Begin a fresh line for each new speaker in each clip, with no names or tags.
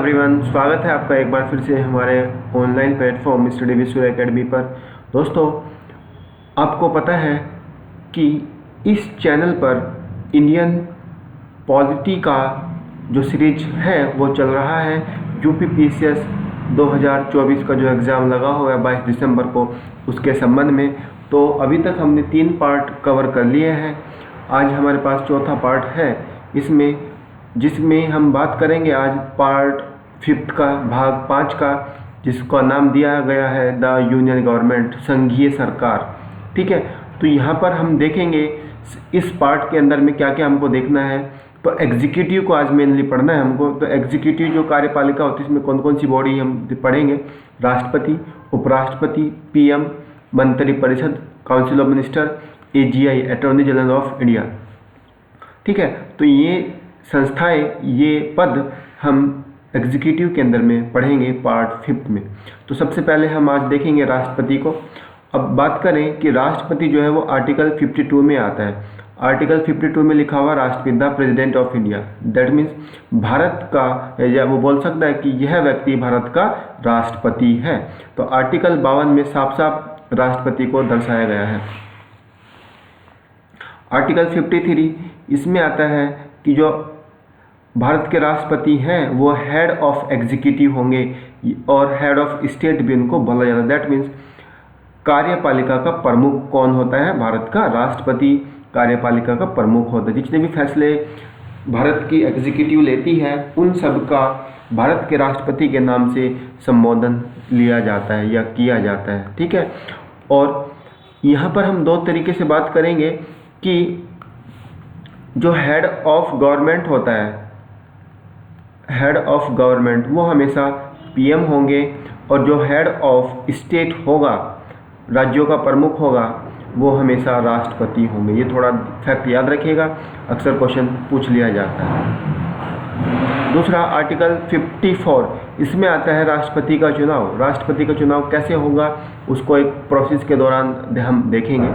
Everyone, स्वागत है आपका एक बार फिर से हमारे ऑनलाइन प्लेटफॉर्म स्टडी विश्व एकेडमी पर। दोस्तों, आपको पता है कि इस चैनल पर इंडियन पॉलिटी का जो सीरीज है वो चल रहा है। यूपीपीसीएस 2024 का जो एग्ज़ाम लगा हुआ है 22 दिसंबर को, उसके संबंध में तो अभी तक हमने 3 पार्ट कवर कर लिए हैं। आज हमारे पास चौथा पार्ट है जिसमें हम बात करेंगे आज पार्ट 5 का, भाग 5 का, जिसका नाम दिया गया है द यूनियन गवर्नमेंट, संघीय सरकार। ठीक है, तो यहाँ पर हम देखेंगे इस पार्ट के अंदर में क्या क्या हमको देखना है। तो एग्जीक्यूटिव को आज मेनली पढ़ना है हमको। तो एग्जीक्यूटिव जो कार्यपालिका होती है इसमें कौन कौन सी बॉडी हम पढ़ेंगे। राष्ट्रपति, उपराष्ट्रपति, पीएम, मंत्रिपरिषद, council of minister, AGI, attorney general of India. ठीक है, तो ये संस्थाएं, ये पद हम एग्जीक्यूटिव के अंदर में पढ़ेंगे पार्ट 5 में। तो सबसे पहले हम आज देखेंगे राष्ट्रपति को। अब बात करें कि राष्ट्रपति जो है वो आर्टिकल 52 में आता है। आर्टिकल 52 में लिखा हुआ राष्ट्रपिता president of India, that means Bharat का, या वो बोल सकता है कि यह व्यक्ति भारत का राष्ट्रपति है। तो आर्टिकल 52 में साफ साफ राष्ट्रपति को दर्शाया गया है। आर्टिकल 53 इसमें आता है कि जो भारत के राष्ट्रपति हैं वो हेड ऑफ एग्जीक्यूटिव होंगे और हेड ऑफ स्टेट भी उनको बोला जाता है। दैट मीन्स कार्यपालिका का प्रमुख कौन होता है? भारत का राष्ट्रपति कार्यपालिका का प्रमुख होता है। जितने भी फैसले भारत की एग्जीक्यूटिव लेती है उन सब का भारत के राष्ट्रपति के नाम से संबोधन लिया जाता है या किया जाता है। ठीक है, और यहाँ पर हम 2 तरीके से बात करेंगे कि जो हेड ऑफ गवर्नमेंट होता है, हेड ऑफ गवर्नमेंट वो हमेशा पीएम होंगे, और जो हेड ऑफ स्टेट होगा, राज्यों का प्रमुख होगा, वो हमेशा राष्ट्रपति होंगे। ये थोड़ा फैक्ट याद रखिएगा, अक्सर क्वेश्चन पूछ लिया जाता है। दूसरा आर्टिकल 54 इसमें आता है राष्ट्रपति का चुनाव। राष्ट्रपति का चुनाव कैसे होगा उसको एक प्रोसेस के दौरान हम देखेंगे।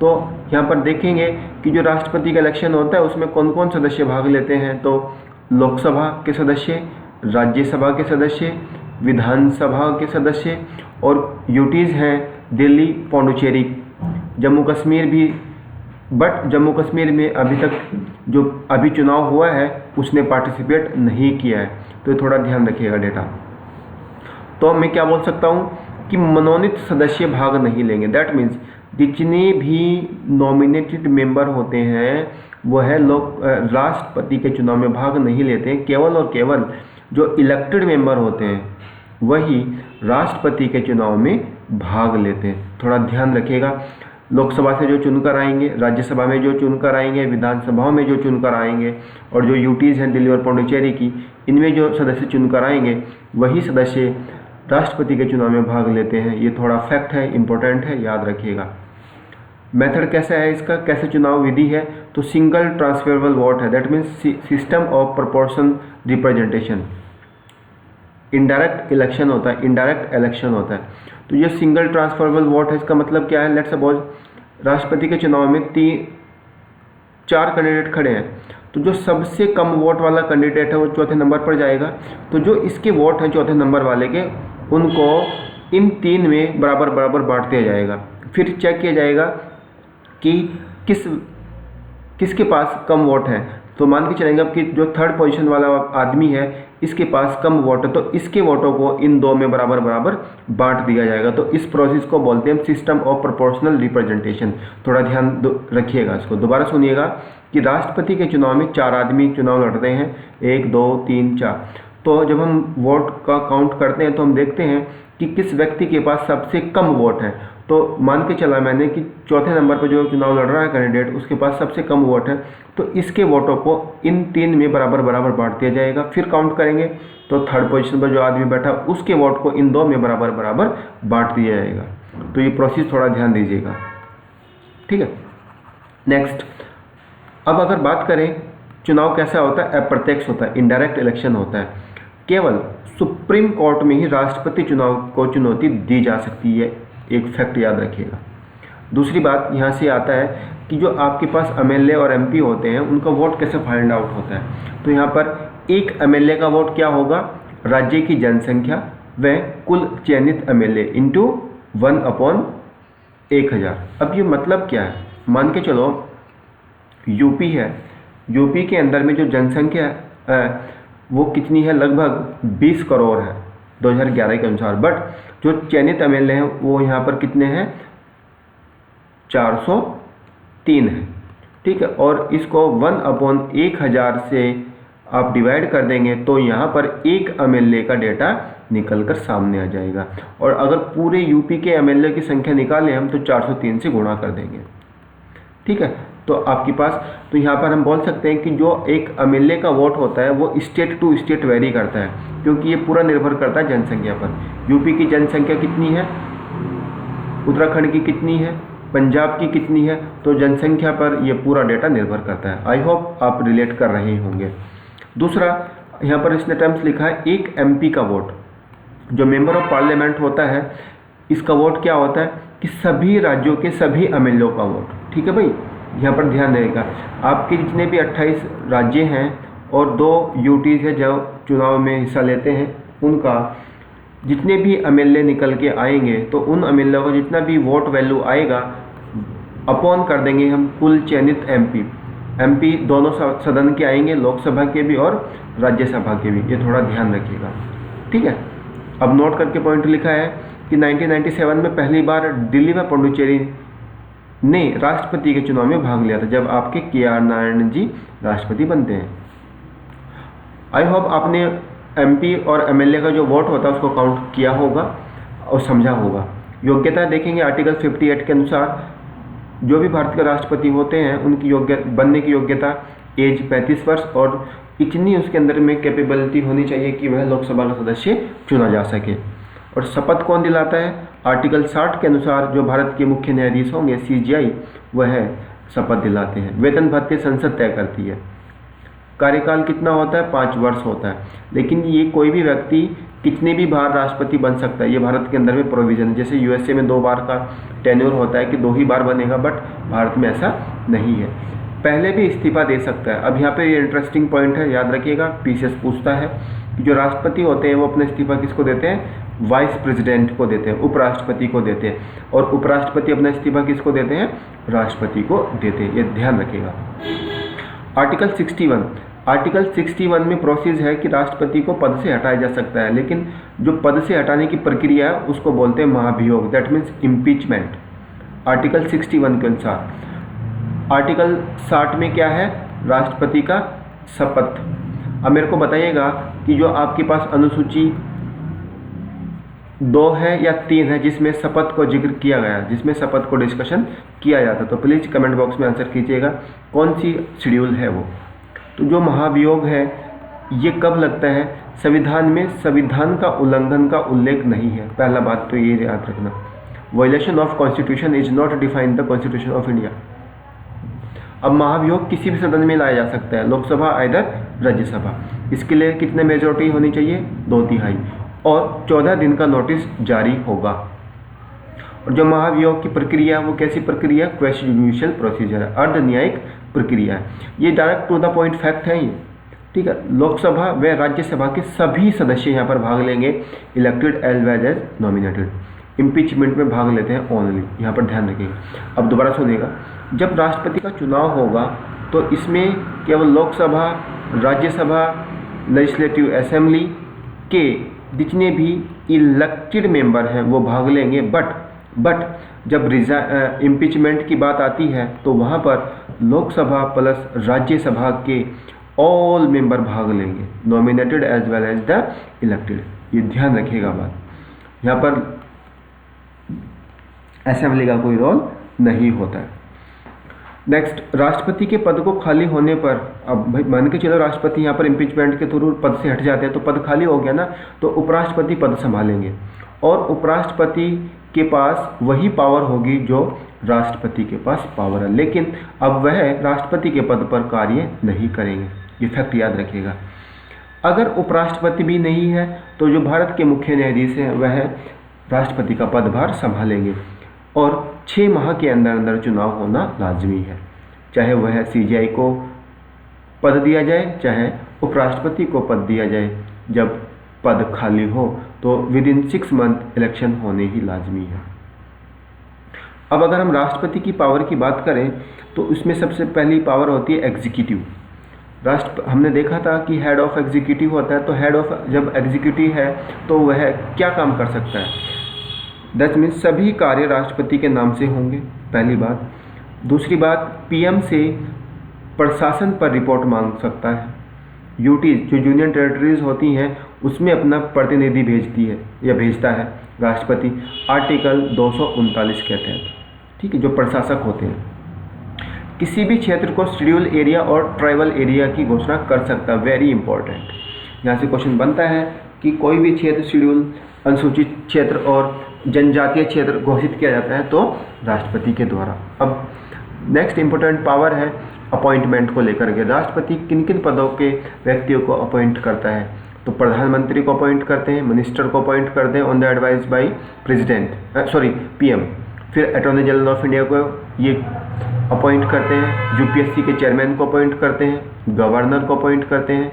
तो यहाँ पर देखेंगे कि जो राष्ट्रपति का इलेक्शन होता है उसमें कौन कौन सदस्य भाग लेते हैं। तो लोकसभा के सदस्य, राज्यसभा के सदस्य, विधानसभा के सदस्य, और यूटीज़ हैं दिल्ली, पौंडुचेरी, जम्मू कश्मीर भी। बट जम्मू कश्मीर में अभी तक जो अभी चुनाव हुआ है उसने पार्टिसिपेट नहीं किया है, तो थोड़ा ध्यान रखिएगा डेटा। तो मैं क्या बोल सकता हूँ कि मनोनीत सदस्य भाग नहीं लेंगे। दैट मीन्स जितने भी नॉमिनेटेड मेंबर होते हैं वो है लोग राष्ट्रपति के चुनाव में भाग नहीं लेते हैं। केवल और केवल जो इलेक्टेड मेंबर होते हैं वही राष्ट्रपति के चुनाव में भाग लेते हैं। थोड़ा ध्यान रखिएगा। लोकसभा से जो चुनकर आएंगे, राज्यसभा में जो चुनकर आएंगे, विधानसभाओं में जो चुनकर आएंगे, और जो यूटीज़ हैं दिल्ली और पौंडुचेरी की, इनमें जो सदस्य चुनकर आएंगे वही सदस्य राष्ट्रपति के चुनाव में भाग लेते हैं। ये थोड़ा फैक्ट है, इम्पोर्टेंट है, याद रखिएगा। मेथड कैसा है इसका, कैसे चुनाव विधि है? तो सिंगल ट्रांसफरेबल वोट है, that means system of proportion representation. Indirect election होता है, इनडायरेक्ट इलेक्शन होता है। तो ये सिंगल ट्रांसफरेबल वोट है। इसका मतलब क्या है? लेट्स सपोज राष्ट्रपति के चुनाव में 4 कैंडिडेट खड़े हैं, तो जो सबसे कम वोट वाला कैंडिडेट है वो चौथे नंबर पर जाएगा। तो जो इसके वोट हैं चौथे नंबर वाले के, उनको इन 3 में बराबर बराबर बांट दिया जाएगा। फिर चेक किया जाएगा कि किसके पास कम वोट है। तो मान के चलेंगे कि जो 3rd पोजीशन वाला आदमी है इसके पास कम वोट है, तो इसके वोटों को इन 2 में बराबर बराबर बांट दिया जाएगा। तो इस प्रोसेस को बोलते हैं सिस्टम ऑफ प्रोपोर्शनल रिप्रेजेंटेशन। थोड़ा ध्यान रखिएगा, इसको दोबारा सुनिएगा कि राष्ट्रपति के चुनाव में 4 आदमी चुनाव लड़ते हैं, 1 2 3 4। तो जब हम वोट का काउंट करते हैं तो हम देखते हैं कि किस व्यक्ति के पास सबसे कम वोट है। तो मान के चला मैंने कि चौथे नंबर पर जो चुनाव लड़ रहा है कैंडिडेट, उसके पास सबसे कम वोट है, तो इसके वोटों को इन 3 में बराबर बराबर बांट दिया जाएगा। फिर काउंट करेंगे तो 3rd पोजीशन पर जो आदमी बैठा उसके वोट को इन 2 में बराबर बराबर बांट दिया जाएगा। तो ये प्रोसेस थोड़ा ध्यान दीजिएगा, ठीक है। नेक्स्ट, अब अगर बात करें चुनाव कैसा होता है, अप्रत्यक्ष होता है, इनडायरेक्ट इलेक्शन होता है। केवल सुप्रीम कोर्ट में ही राष्ट्रपति चुनाव को चुनौती दी जा सकती है, एक फैक्ट याद रखिएगा। दूसरी बात यहाँ से आता है कि जो आपके पास एमएलए और एमपी होते हैं उनका वोट कैसे फाइंड आउट होता है। तो यहाँ पर एक एमएलए का वोट क्या होगा, राज्य की जनसंख्या व कुल चयनित एमएलए इंटू 1/1000। अब ये मतलब क्या है, मान के चलो यूपी है, यूपी के अंदर में जो जनसंख्या है वो कितनी है, लगभग 20 करोड़ है 2011 के अनुसार, बट जो चयनित एमएलए हैं वो यहाँ पर कितने हैं, 403 है। ठीक है, और इसको 1/1000 से आप डिवाइड कर देंगे तो यहाँ पर एक एमएलए का डेटा निकल कर सामने आ जाएगा। और अगर पूरे यूपी के एमएलए की संख्या निकालें हम तो 403 से गुणा कर देंगे। ठीक है, तो आपके पास, तो यहाँ पर हम बोल सकते हैं कि जो एक एमएलए का वोट होता है वो स्टेट टू स्टेट वेरी करता है, क्योंकि ये पूरा निर्भर करता है जनसंख्या पर। यूपी की जनसंख्या कितनी है, उत्तराखंड की कितनी है, पंजाब की कितनी है, तो जनसंख्या पर ये पूरा डेटा निर्भर करता है। आई होप आप रिलेट कर रहे होंगे। दूसरा, यहाँ पर इसने टर्म्स लिखा है, एक एमपी का वोट, जो मेंबर ऑफ पार्लियामेंट होता है, इसका वोट क्या होता है कि सभी राज्यों के सभी एमएलए का वोट। ठीक है भाई, यहाँ पर ध्यान रहेगा, आपके जितने भी 28 राज्य हैं और 2 यूटीज है जो चुनाव में हिस्सा लेते हैं, उनका जितने भी एमएलए निकल के आएंगे तो उन एमएलए का जितना भी वोट वैल्यू आएगा अपॉन कर देंगे हम कुल चयनित एमपी दोनों सदन के आएंगे, लोकसभा के भी और राज्यसभा के भी, ये थोड़ा ध्यान रखिएगा। ठीक है, अब नोट करके पॉइंट लिखा है कि 1997 में पहली बार दिल्ली व पुडुचेरी ने राष्ट्रपति के चुनाव में भाग लिया था, जब आपके KR नारायण जी राष्ट्रपति बनते हैं। आई होप आपने एमपी और एमएलए का जो वोट होता है उसको काउंट किया होगा और समझा होगा। योग्यता देखेंगे, आर्टिकल 58 के अनुसार जो भी भारत के राष्ट्रपति होते हैं उनकी बनने की योग्यता एज 35 वर्ष और इतनी उसके अंदर में कैपेबिलिटी होनी चाहिए कि वह लोकसभा का सदस्य चुना जा सके। और शपथ कौन दिलाता है, आर्टिकल 60 के अनुसार जो भारत के मुख्य न्यायाधीश होंगे CJI वह शपथ दिलाते हैं। वेतन भत्ते संसद तय करती है। कार्यकाल कितना होता है, 5 वर्ष होता है, लेकिन ये कोई भी व्यक्ति कितने भी बार राष्ट्रपति बन सकता है, ये भारत के अंदर में प्रोविजन है। जैसे USA में 2 बार का टेन्योर होता है कि 2 ही बार बनेगा, बट भारत में ऐसा नहीं है, पहले भी इस्तीफा दे सकता है। अब यहाँ पे ये इंटरेस्टिंग पॉइंट है, याद रखिएगा, PCS पूछता है कि जो राष्ट्रपति होते हैं वो अपना इस्तीफा किसको देते हैं, वाइस प्रेसिडेंट को देते हैं, उपराष्ट्रपति को देते हैं, और उपराष्ट्रपति अपना इस्तीफा किसको देते हैं, राष्ट्रपति को देते हैं, ये ध्यान रखिएगा। आर्टिकल 61 में प्रोसेस है कि राष्ट्रपति को पद से हटाया जा सकता है, लेकिन जो पद से हटाने की प्रक्रिया है उसको बोलते हैं महाभियोग, दैट मीन्स इम्पीचमेंट, आर्टिकल 61 के अनुसार। आर्टिकल 60 में क्या है, राष्ट्रपति का शपथ। अब मेरे को बताइएगा कि जो आपके पास अनुसूची 2 है या 3 है जिसमें शपथ को जिक्र किया गया, जिसमें शपथ को डिस्कशन किया जाता, तो प्लीज़ कमेंट बॉक्स में आंसर कीजिएगा कौन सी शेड्यूल है वो। तो जो महाभियोग है ये कब लगता है, संविधान में संविधान का उल्लंघन का उल्लेख नहीं है, पहला बात तो ये याद रखना। Violation of constitution is not defined the constitution of India. अब महाभियोग किसी भी सदन में लाया जा सकता है, लोकसभा आइदर राज्यसभा। इसके लिए कितने मेजोरिटी होनी चाहिए, 2/3, और 14 दिन का नोटिस जारी होगा। और जो महाभियोग की प्रक्रिया है वो कैसी प्रक्रिया, क्वेश्चन जुडिशियल प्रोसीजर है, अर्ध न्यायिक प्रक्रिया है। ये direct to the point fact है ये। ठीक है, लोकसभा व राज्यसभा के सभी सदस्य यहाँ पर भाग लेंगे, elected as well as nominated. Impeachment में भाग लेते हैं ओनली, यहाँ पर ध्यान रखिएगा। अब दोबारा सुनिएगा, जब राष्ट्रपति का चुनाव होगा तो इसमें केवल लोकसभा, राज्यसभा, लेजिस्लेटिव असेंबली के जितने भी इलेक्टेड मेंबर हैं वो भाग लेंगे, बट जब इम्पीचमेंट की बात आती है तो वहाँ पर लोकसभा प्लस राज्यसभा के ऑल मेंबर भाग लेंगे, nominated as well as the elected. ये ध्यान रखिएगा बात, यहाँ पर असेंबली का कोई रोल नहीं होता है। नेक्स्ट, राष्ट्रपति के पद को खाली होने पर, अब भाई मान के चलो राष्ट्रपति यहाँ पर इम्पीचमेंट के थ्रू पद से हट जाते हैं तो पद खाली हो गया ना, तो उपराष्ट्रपति पद संभालेंगे और उपराष्ट्रपति के पास वही पावर होगी जो राष्ट्रपति के पास पावर है, लेकिन अब वह राष्ट्रपति के पद पर कार्य नहीं करेंगे। ये फैक्ट याद रखिएगा। अगर उपराष्ट्रपति भी नहीं है तो जो भारत के मुख्य न्यायाधीश हैं वह राष्ट्रपति का पदभार संभालेंगे और 6 माह के अंदर अंदर चुनाव होना लाजमी है, चाहे वह CJI को पद दिया जाए चाहे उपराष्ट्रपति को पद दिया जाए। जब पद खाली हो तो विद इन 6 मंथ इलेक्शन होने ही लाजमी है। अब अगर हम राष्ट्रपति की पावर की बात करें तो इसमें सबसे पहली पावर होती है एग्जीक्यूटिव। हमने देखा था कि हेड ऑफ एग्जीक्यूटिव होता है, तो हेड ऑफ जब एग्जीक्यूटिव है तो वह क्या काम कर सकता है, दैट मीन्स सभी कार्य राष्ट्रपति के नाम से होंगे, पहली बात। दूसरी बात, पीएम से प्रशासन पर रिपोर्ट मांग सकता है। यूटीज जो यूनियन टेरिटरीज होती हैं उसमें अपना प्रतिनिधि भेजती है या भेजता है राष्ट्रपति, आर्टिकल 239 के तहत, ठीक है, जो प्रशासक होते हैं। किसी भी क्षेत्र को शेड्यूल एरिया और ट्राइबल एरिया की घोषणा कर सकता है, वेरी इंपॉर्टेंट। यहाँ से क्वेश्चन बनता है कि कोई भी क्षेत्र शेड्यूल, अनुसूचित क्षेत्र और जनजातीय क्षेत्र घोषित किया जाता है तो राष्ट्रपति के द्वारा। अब नेक्स्ट इंपॉर्टेंट पावर है अपॉइंटमेंट को लेकर के। राष्ट्रपति किन किन पदों के व्यक्तियों को अपॉइंट करता है, तो प्रधानमंत्री को अपॉइंट करते हैं, मिनिस्टर को अपॉइंट करते हैं on the advice by PM. फिर अटॉर्नी जनरल ऑफ इंडिया को ये अपॉइंट करते हैं, यूपीएससी के चेयरमैन को अपॉइंट करते हैं, गवर्नर को अपॉइंट करते हैं,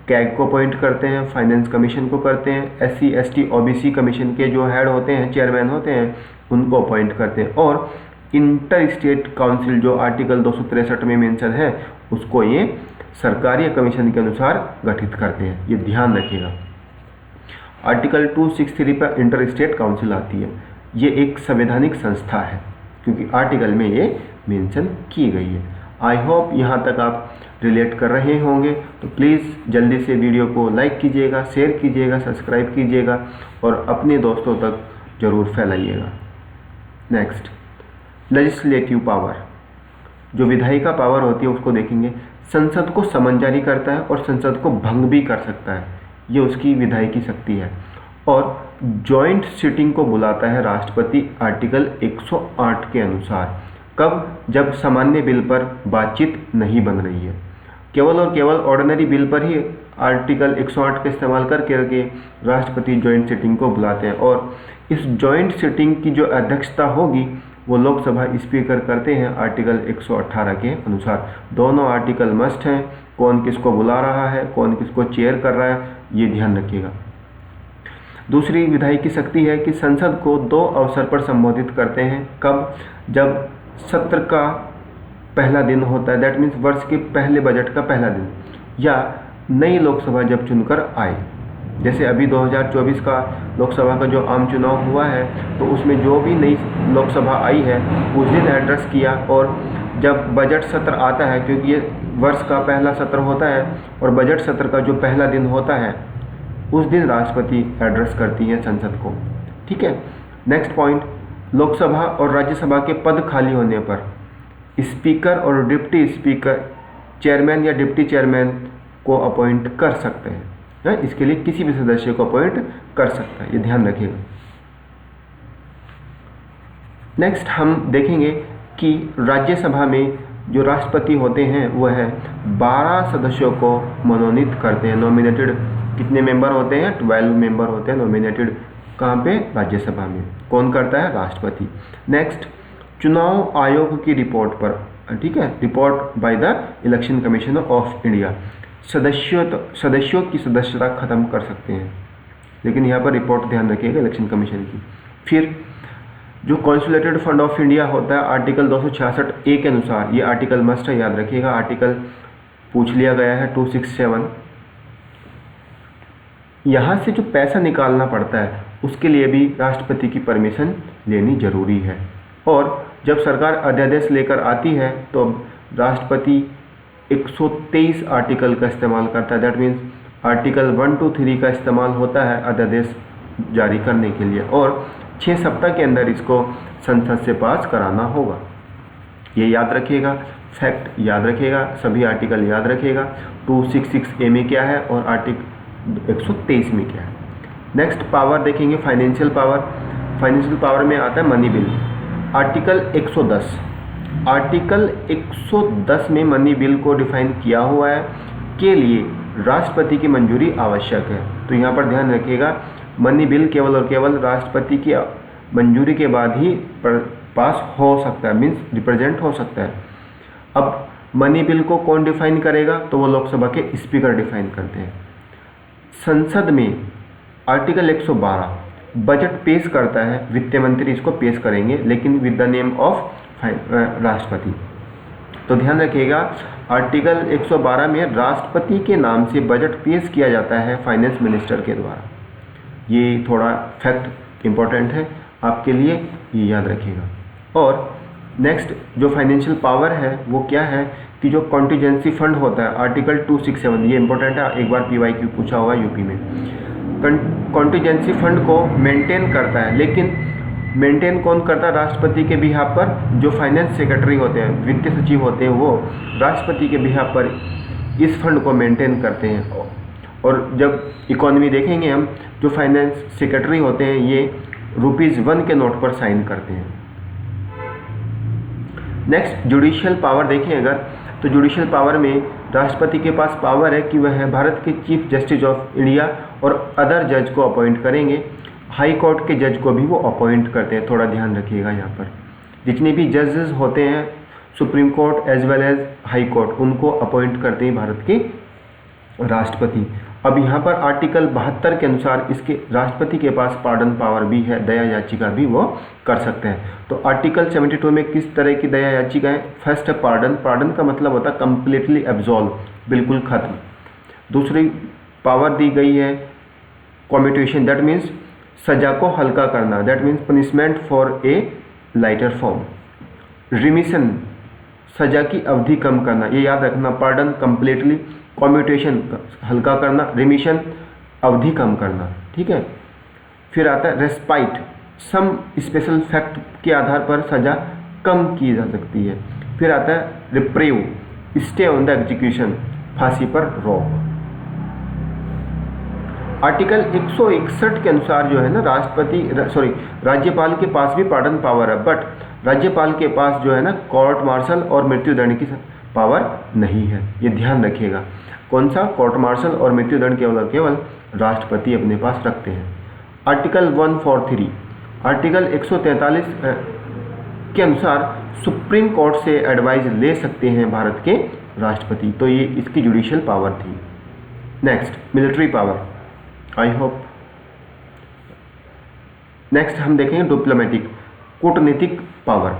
कैग को अपॉइंट करते हैं, फाइनेंस कमीशन को करते हैं, एससी एसटी ओबीसी कमीशन के जो हेड होते हैं, चेयरमैन होते हैं, उनको अपॉइंट करते हैं। और इंटर स्टेट काउंसिल जो आर्टिकल 263 में मेंशन है उसको ये सरकारी कमीशन के अनुसार गठित करते हैं, ये ध्यान रखिएगा। आर्टिकल 263 पर इंटर स्टेट काउंसिल आती है, ये एक संवैधानिक संस्था है क्योंकि आर्टिकल में ये मेंशन की गई है। आई होप यहाँ तक आप रिलेट कर रहे होंगे, तो प्लीज़ जल्दी से वीडियो को लाइक कीजिएगा, शेयर कीजिएगा, सब्सक्राइब कीजिएगा और अपने दोस्तों तक ज़रूर फैलाइएगा। नेक्स्ट, लेजिस्लेटिव पावर, जो विधायिका पावर होती है उसको देखेंगे। संसद को समन जारी करता है और संसद को भंग भी कर सकता है, ये उसकी विधायिकी शक्ति है। और जॉइंट सिटिंग को बुलाता है राष्ट्रपति आर्टिकल 108 के अनुसार। कब? जब सामान्य बिल पर बातचीत नहीं बन रही है, केवल और केवल ऑर्डिनरी बिल पर ही आर्टिकल 108 का इस्तेमाल करके राष्ट्रपति जॉइंट सिटिंग को बुलाते हैं। और इस जॉइंट सिटिंग की जो अध्यक्षता होगी वो लोकसभा स्पीकर करते हैं आर्टिकल 118 के अनुसार। दोनों आर्टिकल मस्ट हैं, कौन किसको बुला रहा है, कौन किसको चेयर कर रहा है, ये ध्यान रखिएगा। दूसरी विधायिकी शक्ति है कि संसद को 2 अवसर पर संबोधित करते हैं। कब? जब सत्र का पहला दिन होता है, दैट मीन्स वर्ष के पहले बजट का पहला दिन, या नई लोकसभा जब चुनकर आए। जैसे अभी 2024 का लोकसभा का जो आम चुनाव हुआ है तो उसमें जो भी नई लोकसभा आई है उस दिन एड्रेस किया, और जब बजट सत्र आता है, क्योंकि ये वर्ष का पहला सत्र होता है और बजट सत्र का जो पहला दिन होता है उस दिन राष्ट्रपति एड्रेस करती हैं संसद को, ठीक है। नेक्स्ट पॉइंट, लोकसभा और राज्यसभा के पद खाली होने पर स्पीकर और डिप्टी स्पीकर चेयरमैन या डिप्टी चेयरमैन को अपॉइंट कर सकते हैं, इसके लिए किसी भी सदस्य को अपॉइंट कर सकता है, ये ध्यान रखिएगा। नेक्स्ट हम देखेंगे कि राज्यसभा में जो राष्ट्रपति होते हैं वह 12 सदस्यों को मनोनीत करते हैं, नॉमिनेटेड। कितने मेंबर होते हैं? 12 मेंबर होते हैं नॉमिनेटेड। कहाँ पे? राज्यसभा में। कौन करता है? राष्ट्रपति। नेक्स्ट, चुनाव आयोग की रिपोर्ट पर, ठीक है, report by the election commission of India, सदस्यों की सदस्यता खत्म कर सकते हैं, लेकिन यहाँ पर रिपोर्ट ध्यान रखिएगा इलेक्शन कमीशन की। फिर जो कॉन्सुलेटेड फंड ऑफ इंडिया होता है आर्टिकल 266A के अनुसार, ये आर्टिकल मस्ट है, याद रखिएगा। आर्टिकल पूछ लिया गया है 267। यहाँ से जो पैसा निकालना पड़ता है उसके लिए भी राष्ट्रपति की परमिशन लेनी जरूरी है। और जब सरकार अध्यादेश लेकर आती है तो राष्ट्रपति 123 आर्टिकल का इस्तेमाल करता है, दैट मीन्स आर्टिकल 1 to 3 का इस्तेमाल होता है अध्यादेश जारी करने के लिए, और 6 सप्ताह के अंदर इसको संसद से पास कराना होगा। ये याद रखिएगा, फैक्ट याद रखिएगा, सभी आर्टिकल याद रखिएगा। 266A में क्या है और आर्टिकल 123 में क्या है। नेक्स्ट पावर देखेंगे, फाइनेंशियल पावर। फाइनेंशियल पावर में आता है मनी बिल, आर्टिकल 110। आर्टिकल 110 में मनी बिल को डिफाइन किया हुआ है, के लिए राष्ट्रपति की मंजूरी आवश्यक है। तो यहाँ पर ध्यान रखिएगा, मनी बिल केवल और केवल राष्ट्रपति की मंजूरी के बाद ही पास हो सकता है, मीन्स रिप्रेजेंट हो सकता है। अब मनी बिल को कौन डिफाइन करेगा? तो वो लोकसभा के स्पीकर डिफाइन करते हैं। संसद में आर्टिकल 112 बजट पेश करता है, वित्त मंत्री इसको पेश करेंगे, लेकिन विद द नेम ऑफ राष्ट्रपति। तो ध्यान रखिएगा, आर्टिकल 112 में राष्ट्रपति के नाम से बजट पेश किया जाता है फाइनेंस मिनिस्टर के द्वारा। ये थोड़ा फैक्ट इम्पोर्टेंट है आपके लिए, ये याद रखिएगा। और नेक्स्ट जो फाइनेंशियल पावर है वो क्या है कि जो कॉन्टीजेंसी फंड होता है, आर्टिकल 267, ये इंपॉर्टेंट है, एक बार PYQ पूछा होगा यूपी में। कॉन्टीजेंसी फंड को मेंटेन करता है, लेकिन मेंटेन कौन करता है? राष्ट्रपति के बिहाफ पर जो फाइनेंस सेक्रेटरी होते हैं, वित्त सचिव होते हैं, वो राष्ट्रपति के बिहाफ पर इस फंड को मेंटेन करते हैं। और जब इकोनॉमी देखेंगे हम, जो फाइनेंस सेक्रेटरी होते हैं ये ₹1 के नोट पर साइन करते हैं। नेक्स्ट जुडिशियल पावर देखें अगर, तो जुडिशियल पावर में राष्ट्रपति के पास पावर है कि वह भारत के चीफ जस्टिस ऑफ इंडिया और अदर जज को अपॉइंट करेंगे। हाई कोर्ट के जज को भी वो अपॉइंट करते हैं, थोड़ा ध्यान रखिएगा यहाँ पर। जितने भी जजेस होते हैं supreme court as well as high court, उनको अपॉइंट करते हैं भारत के राष्ट्रपति। अब यहाँ पर आर्टिकल 72 के अनुसार इसके राष्ट्रपति के पास पार्डन पावर भी है, दया याचिका भी वो कर सकते हैं। तो आर्टिकल 72 में किस तरह की दया याचिका है? फर्स्ट है पार्डन, पार्डन का मतलब होता है कम्प्लीटली एब्जॉल्व, बिल्कुल खत्म। दूसरी पावर दी गई है कम्यूटेशन, दैट मीन्स सजा को हल्का करना, that means punishment for a lighter form. Remission, सजा की अवधि कम करना, ये याद रखना। पार्डन कम्प्लीटली, कम्यूटेशन हल्का करना, रिमिशन अवधि कम करना, ठीक है। फिर आता है रेस्पाइट, सम स्पेशल फैक्ट के आधार पर सजा कम की जा सकती है। फिर आता है रिप्रेव, स्टे ऑन द एग्जीक्यूशन, फांसी पर रोक। आर्टिकल 161 के अनुसार जो है ना राज्यपाल के पास भी पार्डन पावर है, बट राज्यपाल के पास जो है ना कोर्ट मार्शल और मृत्युदंड की पावर नहीं है, ये ध्यान रखिएगा। कौन सा? कोर्ट मार्शल और मृत्युदंड केवल राष्ट्रपति अपने पास रखते हैं। आर्टिकल 143, आर्टिकल 143 के अनुसार सुप्रीम कोर्ट से एडवाइस ले सकते हैं भारत के राष्ट्रपति, तो ये इसकी जुडिशियल पावर थी। Next military power, I hope. Next हम देखेंगे डिप्लोमेटिक, कूटनीतिक पावर।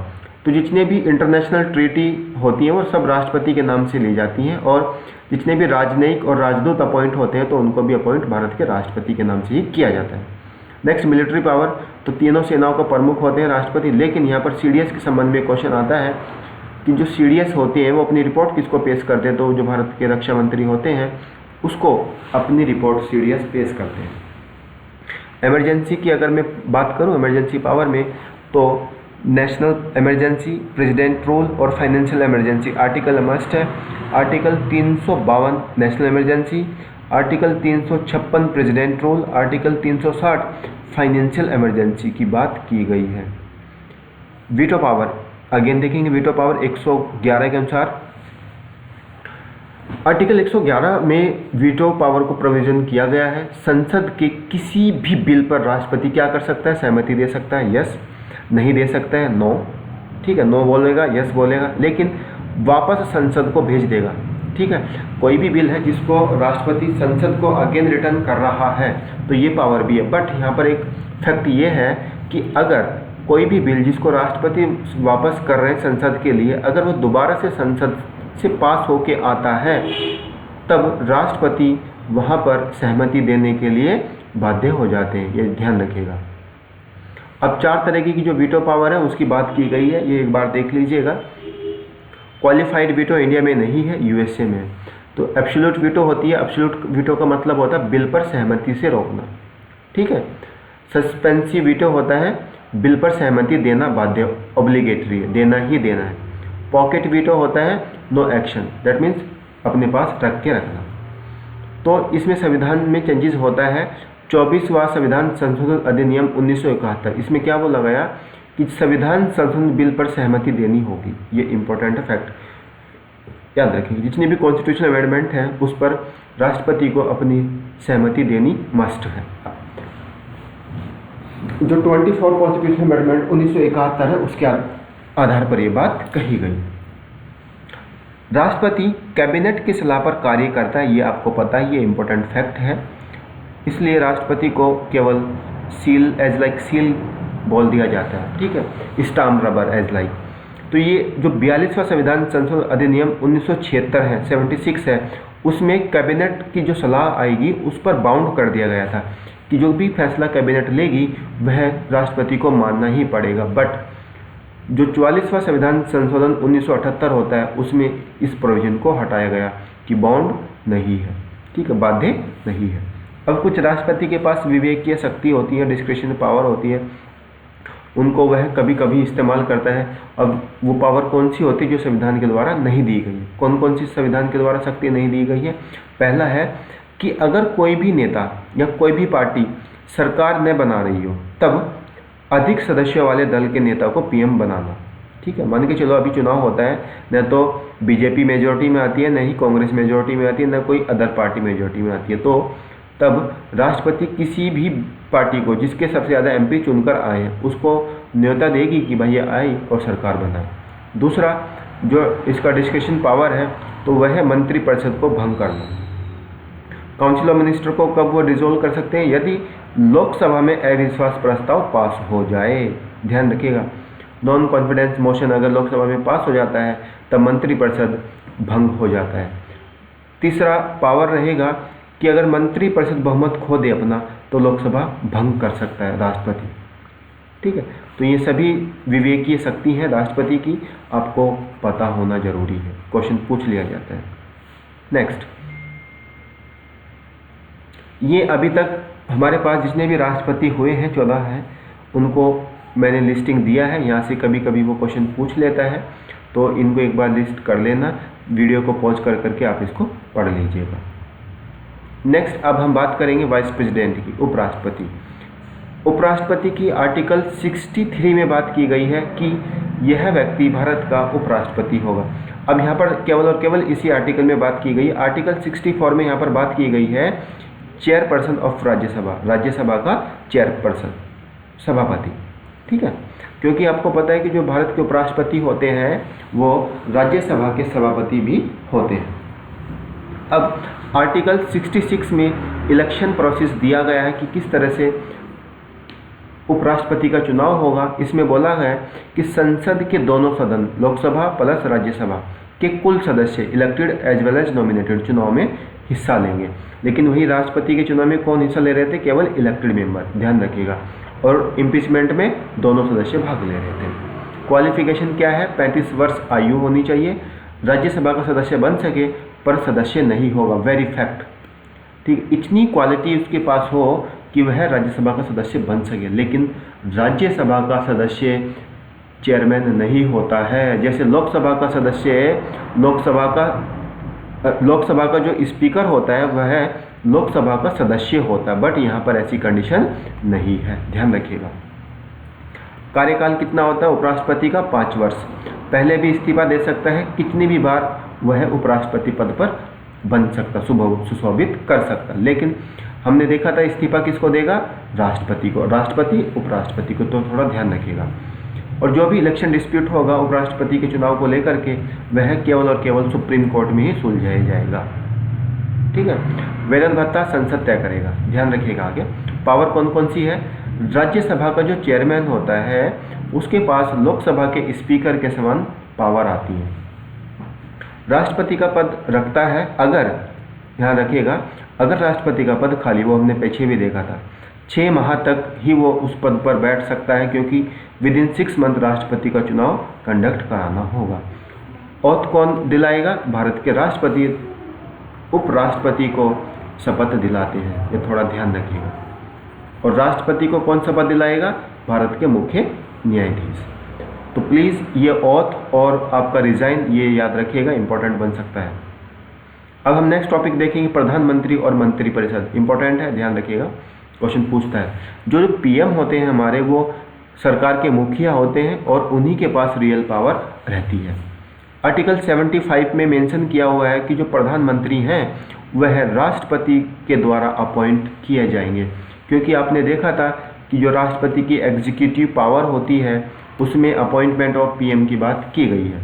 तो जितने भी इंटरनेशनल ट्रीटी होती हैं वो सब राष्ट्रपति के नाम से ली जाती हैं, और जितने भी राजनयिक और राजदूत अपॉइंट होते हैं तो उनको भी अपॉइंट भारत के राष्ट्रपति के नाम से ही किया जाता है। नेक्स्ट मिलिट्री पावर, तो तीनों सेनाओं का प्रमुख होते हैं राष्ट्रपति, लेकिन यहाँ पर CDS के संबंध में क्वेश्चन आता है कि जो CDS होते हैं वो अपनी रिपोर्ट किसको पेश करते हैं? तो जो भारत के रक्षा मंत्री होते हैं उसको अपनी रिपोर्ट CDS पेश करते हैं। इमरजेंसी की अगर मैं बात करूं इमरजेंसी पावर में, तो नेशनल इमरजेंसी, प्रेसिडेंट रूल और फाइनेंशियल इमरजेंसी आर्टिकल मस्ट है। Article 352 national emergency, article 356 president rule, article 360 financial emergency की बात की गई है। वीटो पावर अगेन देखेंगे, वीटो पावर 111 के अनुसार आर्टिकल 111 में वीटो पावर को प्रोविजन किया गया है। संसद के किसी भी बिल पर राष्ट्रपति क्या कर सकता है? सहमति दे सकता है, यस। नहीं दे सकता है, नो। ठीक है, नो बोलेगा, यस बोलेगा, लेकिन वापस संसद को भेज देगा। ठीक है, कोई भी बिल है जिसको राष्ट्रपति संसद को अगेन रिटर्न कर रहा है तो ये पावर भी है। बट यहाँ पर एक फैक्ट ये है कि अगर कोई भी बिल जिसको राष्ट्रपति वापस कर रहे हैं संसद के लिए, अगर वो दोबारा से संसद से पास होके आता है तब राष्ट्रपति वहाँ पर सहमति देने के लिए बाध्य हो जाते हैं, ये ध्यान रखिएगा। अब 4 तरह की जो वीटो पावर है उसकी बात की गई है, ये एक बार देख लीजिएगा। क्वालिफाइड वीटो इंडिया में नहीं है, यूएसए में है। तो एब्सोल्यूट वीटो होती है, एब्सोल्यूट वीटो का मतलब होता है बिल पर सहमति से रोकना। ठीक है, सस्पेंसिव वीटो होता है बिल पर सहमति देना बाध्य, ऑब्लिगेटरी है, देना ही देना है। पॉकेट वीटो होता है नो एक्शन, दैट मीन्स अपने पास रख के रखना। तो इसमें संविधान में चेंजेस होता है। 24वां संविधान संशोधन अधिनियम 1971, इसमें क्या वो लगाया कि संविधान संशोधन बिल पर सहमति देनी होगी। ये इंपॉर्टेंट है, फैक्ट याद रखिए। जितने भी कॉन्स्टिट्यूशनल अमेंडमेंट हैं उस पर राष्ट्रपति को अपनी सहमति देनी मस्ट है। जो 24 कॉन्स्टिट्यूशनल अमेंडमेंट 1971 है उसके आधार पर ये बात कही गई। राष्ट्रपति कैबिनेट की सलाह पर कार्य करता है, ये आपको पता है, ये इंपॉर्टेंट फैक्ट है। इसलिए राष्ट्रपति को केवल सील एज लाइक सील बोल दिया जाता है, ठीक है, स्टाम्प रबर एज लाइक। तो ये जो 42वां संविधान संशोधन अधिनियम 1976 है, 76 है, उसमें कैबिनेट की जो सलाह आएगी उस पर बाउंड कर दिया गया था कि जो भी फैसला कैबिनेट लेगी वह राष्ट्रपति को मानना ही पड़ेगा। बट जो 44वां संविधान संशोधन 1978 होता है उसमें इस प्रोविजन को हटाया गया कि बाउंड नहीं है, ठीक है, बाध्य नहीं है। अब कुछ राष्ट्रपति के पास विवेकीय शक्ति होती है, डिस्क्रिशन पावर होती है, उनको वह कभी कभी इस्तेमाल करता है। अब वो पावर कौन सी होती है जो संविधान के द्वारा नहीं दी गई? कौन कौन सी संविधान के द्वारा शक्ति नहीं दी गई है? पहला है कि अगर कोई भी नेता या कोई भी पार्टी सरकार न बना रही हो तब अधिक सदस्यों वाले दल के नेता को पीएम बनाना, ठीक है। मान के चलो अभी चुनाव होता है, न तो बीजेपी मेजोरिटी में आती है, न ही कांग्रेस मेजोरिटी में आती है, न कोई अदर पार्टी मेजोरिटी में आती है, तो तब राष्ट्रपति किसी भी पार्टी को जिसके सबसे ज़्यादा एमपी चुनकर आए हैं उसको न्योता देगी कि भाई ये आई और सरकार बनाए। दूसरा जो इसका डिस्कशन पावर है तो वह है मंत्रिपरिषद को भंग करना। काउंसिल ऑफ मिनिस्टर को कब वो डिसॉल्व कर सकते हैं? यदि लोकसभा में अविश्वास प्रस्ताव पास हो जाए। ध्यान रखिएगा, नॉन कॉन्फिडेंस मोशन अगर लोकसभा में पास हो जाता है तब मंत्रिपरिषद भंग हो जाता है। तीसरा पावर रहेगा कि अगर मंत्रिपरिषद बहुमत खो दे अपना तो लोकसभा भंग कर सकता है राष्ट्रपति, ठीक है। तो ये सभी विवेकीय शक्ति है राष्ट्रपति की, आपको पता होना जरूरी है, क्वेश्चन पूछ लिया जाता है। नेक्स्ट, ये अभी तक हमारे पास जितने भी राष्ट्रपति हुए हैं 14 हैं, उनको मैंने लिस्टिंग दिया है। यहाँ से कभी कभी वो क्वेश्चन पूछ लेता है तो इनको एक बार लिस्ट कर लेना, वीडियो को पॉज कर करके आप इसको पढ़ लीजिएगा। नेक्स्ट, अब हम बात करेंगे वाइस प्रेसिडेंट की, उपराष्ट्रपति। उपराष्ट्रपति की आर्टिकल 63 में बात की गई है कि यह व्यक्ति भारत का उपराष्ट्रपति होगा। अब यहाँ पर केवल और केवल इसी आर्टिकल में बात की गई। आर्टिकल 64 में यहाँ पर बात की गई है चेयरपर्सन ऑफ राज्यसभा, राज्यसभा का चेयरपर्सन, सभापति, ठीक है। क्योंकि आपको पता है कि जो भारत के उपराष्ट्रपति होते हैं वो राज्यसभा के सभापति भी होते हैं। अब आर्टिकल 66 में इलेक्शन प्रोसेस दिया गया है कि किस तरह से उपराष्ट्रपति का चुनाव होगा। इसमें बोला है कि संसद के दोनों सदन, लोकसभा प्लस राज्यसभा के कुल सदस्य elected as well as nominated चुनाव में हिस्सा लेंगे। लेकिन वही राष्ट्रपति के चुनाव में कौन हिस्सा ले रहे थे? केवल इलेक्टेड मेंबर, ध्यान रखिएगा। और इम्पीचमेंट में दोनों सदस्य भाग ले रहे थे। क्वालिफिकेशन क्या है? 35 वर्ष आयु होनी चाहिए। राज्यसभा का सदस्य बन सके पर सदस्य नहीं होगा, वेरी फैक्ट, ठीक। इतनी क्वालिटी उसके पास हो कि वह राज्यसभा का सदस्य बन सके। लेकिन राज्यसभा का सदस्य चेयरमैन नहीं होता है। जैसे लोकसभा का सदस्य, लोकसभा का जो स्पीकर होता है वह लोकसभा का सदस्य होता है, बट यहाँ पर ऐसी कंडीशन नहीं है, ध्यान रखिएगा। कार्यकाल कितना होता है उपराष्ट्रपति का? 5 वर्ष। पहले भी इस्तीफा दे सकता है, कितनी भी बार वह उपराष्ट्रपति पद पर बन सकता, सुशोभित कर सकता। लेकिन हमने देखा था इस्तीफा किसको देगा? राष्ट्रपति को, राष्ट्रपति उपराष्ट्रपति को, तो थोड़ा ध्यान रखिएगा। और जो भी इलेक्शन डिस्प्यूट होगा उपराष्ट्रपति के चुनाव को लेकर के वह केवल और केवल सुप्रीम कोर्ट में ही सुलझाया जाएगा, ठीक है। वेतन भत्ता संसद तय करेगा, ध्यान रखिएगा। आगे पावर कौन कौन सी है? राज्यसभा का जो चेयरमैन होता है उसके पास लोकसभा के स्पीकर के समान पावर आती है। राष्ट्रपति का पद रखता है अगर, ध्यान रखिएगा, अगर राष्ट्रपति का पद खाली, वो हमने पीछे भी देखा था, 6 माह तक ही वो उस पद पर बैठ सकता है, क्योंकि विद इन 6 मंथ राष्ट्रपति का चुनाव कंडक्ट कराना होगा। ओथ कौन दिलाएगा? भारत के राष्ट्रपति उपराष्ट्रपति को शपथ दिलाते हैं, ये थोड़ा ध्यान रखिएगा। और राष्ट्रपति को कौन शपथ दिलाएगा? भारत के मुख्य न्यायाधीश। तो प्लीज़ ये ओथ और आपका रिजाइन ये याद रखिएगा, इंपॉर्टेंट बन सकता है। अब हम नेक्स्ट टॉपिक देखेंगे, प्रधानमंत्री और मंत्रिपरिषद। इंपॉर्टेंट है, ध्यान रखिएगा, क्वेश्चन पूछता है। जो पीएम होते हैं हमारे, वो सरकार के मुखिया होते हैं और उन्हीं के पास रियल पावर रहती है। आर्टिकल 75 में मेंशन किया हुआ है कि जो प्रधानमंत्री हैं वह राष्ट्रपति के द्वारा अपॉइंट किए जाएंगे, क्योंकि आपने देखा था कि जो राष्ट्रपति की एग्जीक्यूटिव पावर होती है उसमें अपॉइंटमेंट ऑफ पीएम की बात की गई है।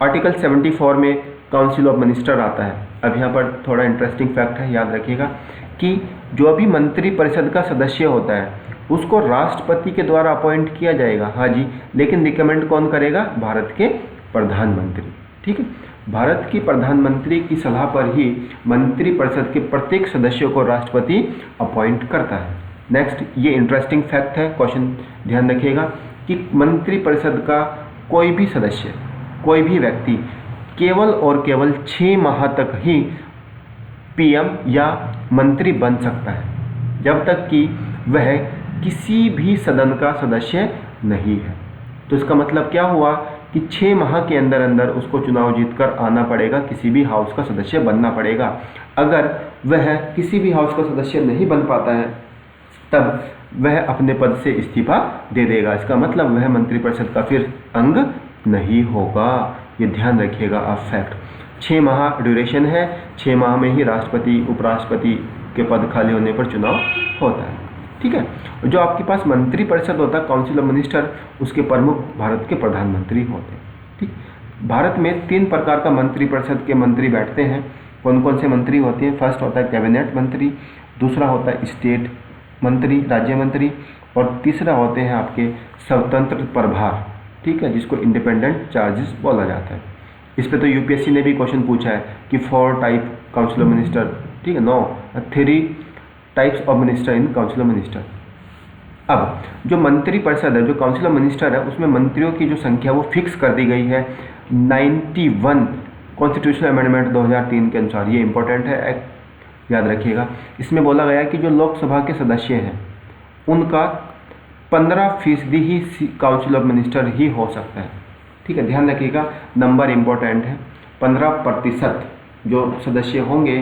आर्टिकल 74 में काउंसिल ऑफ मिनिस्टर आता है। अब यहाँ पर थोड़ा इंटरेस्टिंग फैक्ट है, याद रखिएगा कि जो भी मंत्रिपरिषद का सदस्य होता है उसको राष्ट्रपति के द्वारा अपॉइंट किया जाएगा, हाँ जी, लेकिन रिकमेंड कौन करेगा? भारत के प्रधानमंत्री। ठीक है, भारत की प्रधानमंत्री की सलाह पर ही मंत्रिपरिषद के प्रत्येक सदस्य को राष्ट्रपति अपॉइंट करता है। नेक्स्ट, ये इंटरेस्टिंग फैक्ट है, क्वेश्चन ध्यान रखिएगा कि मंत्रिपरिषद का कोई भी सदस्य, कोई भी व्यक्ति केवल और केवल 6 माह तक ही पीएम या मंत्री बन सकता है, जब तक कि वह किसी भी सदन का सदस्य नहीं है। तो इसका मतलब क्या हुआ कि 6 माह के अंदर अंदर उसको चुनाव जीतकर आना पड़ेगा, किसी भी हाउस का सदस्य बनना पड़ेगा। अगर वह किसी भी हाउस का सदस्य नहीं बन पाता है तब वह अपने पद से इस्तीफा दे देगा। इसका मतलब वह मंत्रिपरिषद का फिर अंग नहीं होगा। ये ध्यान रखिएगा आप फैक्ट। 6 माह ड्यूरेशन है, 6 माह में ही राष्ट्रपति उपराष्ट्रपति के पद खाली होने पर चुनाव होता है। ठीक है, जो आपके पास मंत्रिपरिषद होता है काउंसिल ऑफ मिनिस्टर, उसके प्रमुख भारत के प्रधानमंत्री होते हैं। ठीक, भारत में 3 प्रकार का मंत्रिपरिषद के मंत्री बैठते हैं। कौन कौन से मंत्री होते हैं? फर्स्ट होता है कैबिनेट मंत्री, दूसरा होता है स्टेट मंत्री, राज्य मंत्री, और तीसरा होते हैं आपके स्वतंत्र प्रभार। ठीक है, जिसको इंडिपेंडेंट चार्जेस बोला जाता है। इस पे तो यूपीएससी ने भी क्वेश्चन पूछा है कि 4 टाइप काउंसिल ऑफ मिनिस्टर, ठीक है, 3 types of minister in council of minister. अब जो मंत्रिपरिषद है, जो काउंसिल ऑफ मिनिस्टर है, उसमें मंत्रियों की जो संख्या वो फिक्स कर दी गई है 91 कॉन्स्टिट्यूशनल अमेंडमेंट 2003 के अनुसार। ये इंपॉर्टेंट है, याद रखिएगा। इसमें बोला गया कि जो लोकसभा के सदस्य हैं उनका 15% ही काउंसिल ऑफ मिनिस्टर ही हो सकता है। ठीक है, ध्यान रखिएगा, नंबर इंपॉर्टेंट है। 15% जो सदस्य होंगे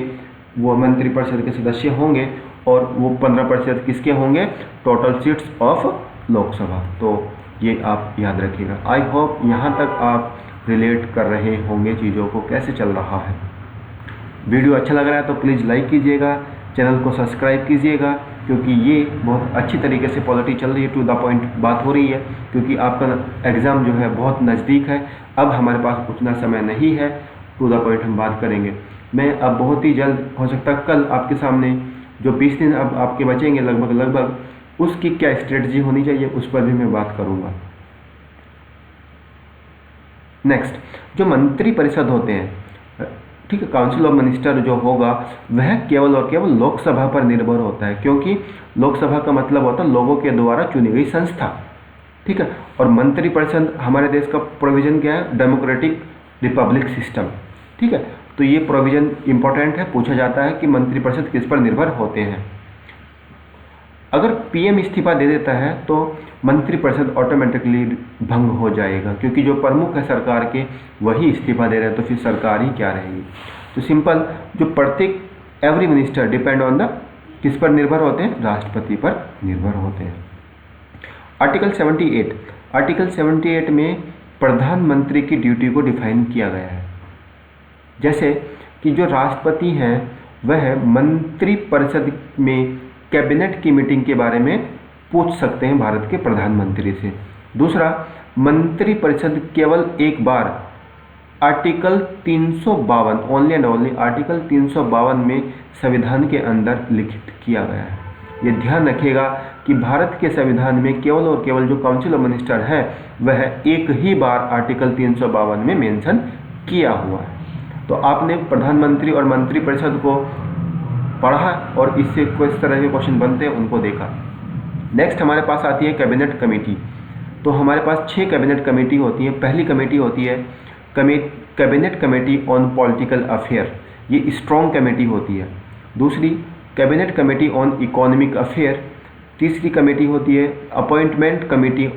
वो मंत्रिपरिषद के सदस्य होंगे, और वो 15% किसके होंगे? Total seats of Lok Sabha. तो ये आप याद रखिएगा। आई होप यहाँ तक आप रिलेट कर रहे होंगे चीज़ों को, कैसे चल रहा है। वीडियो अच्छा लग रहा है तो प्लीज़ लाइक कीजिएगा, चैनल को सब्सक्राइब कीजिएगा, क्योंकि ये बहुत अच्छी तरीके से पॉलिटी चल रही है, टू द पॉइंट बात हो रही है, क्योंकि आपका एग्ज़ाम जो है बहुत नज़दीक है। अब हमारे पास उतना समय नहीं है, टू द पॉइंट हम बात करेंगे। मैं अब बहुत ही जल्द, हो सकता है कल, आपके सामने जो 20 दिन अब आपके बचेंगे लगभग, उसकी क्या स्ट्रेटजी होनी चाहिए उस पर भी मैं बात करूँगा। नेक्स्ट, जो मंत्रिपरिषद होते हैं, ठीक है, काउंसिल ऑफ मिनिस्टर जो होगा वह केवल और केवल लोकसभा पर निर्भर होता है, क्योंकि लोकसभा का मतलब होता है लोगों के द्वारा चुनी गई संस्था। ठीक है, और मंत्रिपरिषद हमारे देश का प्रोविजन क्या है? Democratic Republic system. ठीक है, तो ये प्रोविजन इंपॉर्टेंट है, पूछा जाता है कि मंत्रिपरिषद किस पर निर्भर होते हैं। अगर पीएम इस्तीफा दे देता है तो मंत्रिपरिषद ऑटोमेटिकली भंग हो जाएगा, क्योंकि जो प्रमुख है सरकार के वही इस्तीफा दे रहे हैं, तो फिर सरकार ही क्या रहेगी। तो सिंपल, जो प्रत्येक every minister depend on the, किस पर निर्भर होते हैं? राष्ट्रपति पर निर्भर होते हैं। आर्टिकल 78 में प्रधानमंत्री की ड्यूटी को डिफाइन किया गया है, जैसे कि जो राष्ट्रपति हैं वह मंत्रिपरिषद में कैबिनेट की मीटिंग के बारे में पूछ सकते हैं भारत के प्रधानमंत्री से। दूसरा, मंत्रिपरिषद केवल एक बार article 352, only and only article 352 में संविधान के अंदर लिखित किया गया है। ये ध्यान रखिएगा कि भारत के संविधान में केवल और केवल जो काउंसिल ऑफ मिनिस्टर है वह एक ही बार आर्टिकल 352 में मेंशन किया हुआ है। तो आपने प्रधानमंत्री और मंत्रिपरिषद को पढ़ा और इससे किस तरह के क्वेश्चन बनते हैं उनको देखा। नेक्स्ट हमारे पास आती है कैबिनेट कमेटी। तो हमारे पास 6 कैबिनेट कमेटी होती हैं। पहली कमेटी होती है cabinet committee on political affair, ये स्ट्रॉन्ग कमेटी होती है। दूसरी, cabinet committee on economic affair. तीसरी कमेटी होती है appointment committee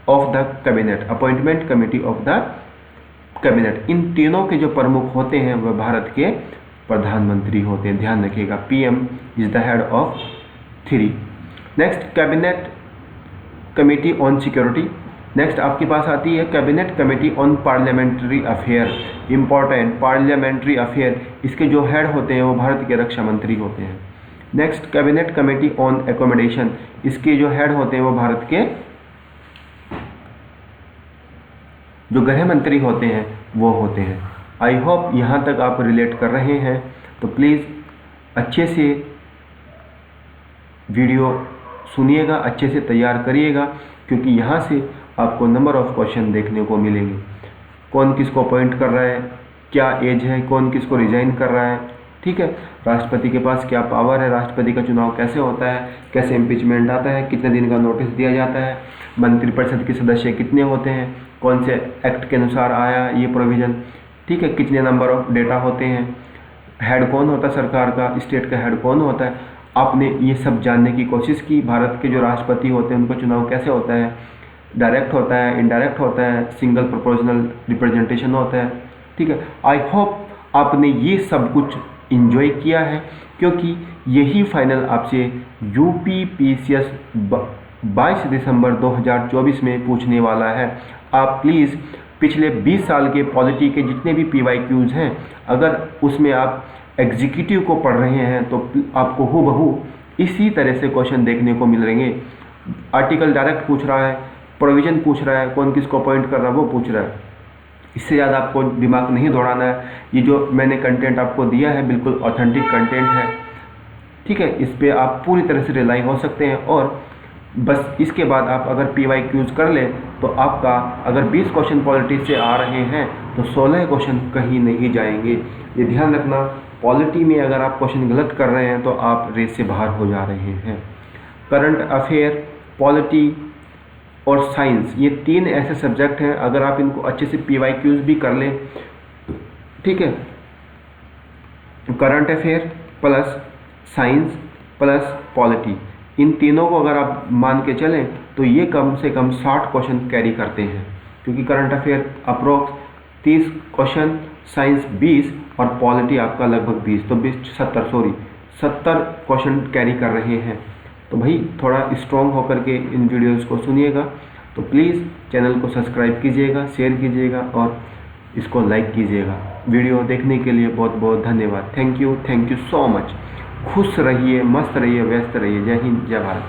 of the cabinet, appointment committee of the cabinet. इन तीनों के जो प्रमुख होते हैं वह भारत के प्रधानमंत्री होते हैं। ध्यान रखिएगा, PM is the head of 3। Next, cabinet committee on security. Next आपके पास आती है cabinet committee on parliamentary affair. Important, parliamentary affair, इसके जो हेड होते हैं वो भारत के रक्षा मंत्री होते हैं। Next, cabinet committee on accommodation, इसके जो हेड होते हैं वो भारत के जो गृह मंत्री होते हैं वो होते हैं। आई होप यहाँ तक आप रिलेट कर रहे हैं। तो प्लीज़ अच्छे से वीडियो सुनिएगा, अच्छे से तैयार करिएगा, क्योंकि यहाँ से आपको नंबर ऑफ क्वेश्चन देखने को मिलेंगे। कौन किसको अपॉइंट कर रहा है, क्या एज है, कौन किसको रिजाइन कर रहा है, ठीक है, राष्ट्रपति के पास क्या पावर है, राष्ट्रपति का चुनाव कैसे होता है, कैसे इम्पीचमेंट आता है, कितने दिन का नोटिस दिया जाता है, मंत्रिपरिषद के सदस्य कितने होते हैं, कौन से एक्ट के अनुसार आया ये प्रोविज़न, ठीक है, कितने नंबर ऑफ डेटा होते हैं, हेड कौन होता है सरकार का, स्टेट का हेड कौन होता है। आपने ये सब जानने की कोशिश की। भारत के जो राष्ट्रपति होते हैं उनका चुनाव कैसे होता है, डायरेक्ट होता है, इनडायरेक्ट होता है, सिंगल प्रोपोर्शनल रिप्रेजेंटेशन होता है, ठीक है। आई होप आपने ये सब कुछ इंजॉय किया है, क्योंकि यही फाइनल आपसे यूपीपीसीएस 22 दिसंबर 2024 में पूछने वाला है। आप प्लीज़ पिछले 20 साल के पॉलिटी के जितने भी PYQs हैं, अगर उसमें आप एग्जीक्यूटिव को पढ़ रहे हैं तो आपको हूबहू इसी तरह से क्वेश्चन देखने को मिलेंगे। आर्टिकल डायरेक्ट पूछ रहा है, प्रोविज़न पूछ रहा है, कौन किसको अपॉइंट कर रहा है वो पूछ रहा है। इससे ज़्यादा आपको दिमाग नहीं दौड़ाना है। ये जो मैंने कंटेंट आपको दिया है बिल्कुल ऑथेंटिक कंटेंट है, ठीक है, इस पर आप पूरी तरह से रिलाई हो सकते हैं। और बस इसके बाद आप अगर PYQs कर लें तो आपका अगर 20 क्वेश्चन पॉलिटी से आ रहे हैं तो 16 क्वेश्चन कहीं नहीं जाएंगे। ये ध्यान रखना, पॉलिटी में अगर आप क्वेश्चन गलत कर रहे हैं तो आप रेस से बाहर हो जा रहे हैं। करंट अफेयर, पॉलिटी और साइंस, ये 3 ऐसे सब्जेक्ट हैं, अगर आप इनको अच्छे से PYQs भी कर लें, ठीक है, current affair plus science plus polity, इन तीनों को अगर आप मान के चलें तो ये कम से कम 60 क्वेश्चन कैरी करते हैं, क्योंकि current affair approx 30 question, science 20 और पॉलिटी आपका लगभग 20, तो 70 क्वेश्चन कैरी कर रहे हैं। तो भाई थोड़ा स्ट्रॉन्ग होकर के इन वीडियोस को सुनिएगा। तो प्लीज़ चैनल को सब्सक्राइब कीजिएगा, शेयर कीजिएगा और इसको लाइक कीजिएगा। वीडियो देखने के लिए बहुत बहुत धन्यवाद। Thank you so much. खुश रहिए, मस्त रहिए, व्यस्त रहिए। जय हिंद, जय भारत।